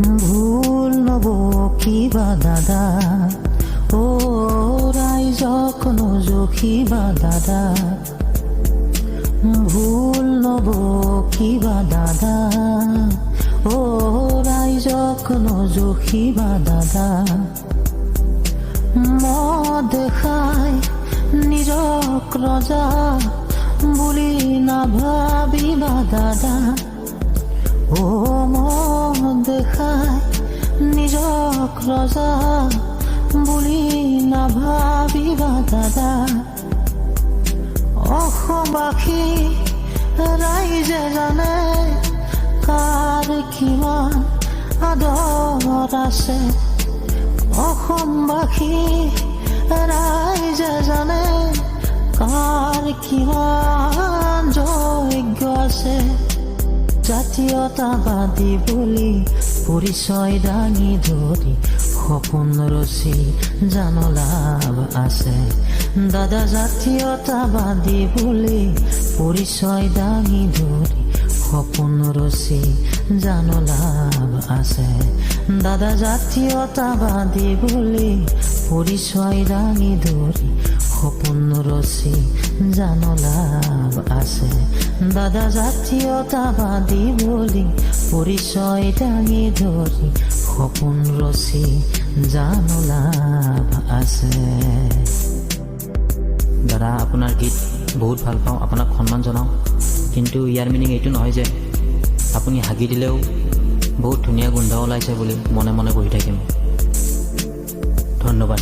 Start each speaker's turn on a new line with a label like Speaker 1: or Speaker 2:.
Speaker 1: ভুল নব কিবা দাদা, ও ৰাইজক নজখিবা দাদা, ভুল নব কিবা দাদা, ও ৰাইজক নজখিবা দাদা। মদ খাই নিজক ৰজা বুলি নাভাবিবা দাদা, ও মদ খাই নিজক ৰজা বুলি নাভাবিবা দাদা। অসমবাসী ৰাইজে জানে কাৰ কিমান আদৰ আছে, অসমবাসী ৰাইজে জানে কাৰ কিমান যোগ্য আছে। জাতীয়তাবাদী বুলি পৰিচয় দাঙি ধৰি সপোন ৰচি জান লাভ আছে দাদা, জাতীয়তাবাদী বুলি পৰিচয় দাঙি ধৰি সপোন ৰচি জান লাভ আছে দাদা, জাতীয়তাবাদী বুলি পৰিচয় দাঙি ধৰি সপোন ৰচি জান লাভ আছে দাদা, জাতীয়তাবাদী বুলি পৰিচয় দাঙি ধৰি সপোন ৰচি জান লাভ আছে।
Speaker 2: দাদা আপোনাৰ গীত বহুত ভাল পাওঁ, আপোনাক সন্মান জনাওঁ, কিন্তু ইয়াৰ মিনিং এইটো নহয় যে আপুনি হাগি দিলেও বহুত ধুনীয়া গোন্ধ ওলাইছে বুলি মনে মনে বহি থাকিম। ধন্যবাদ।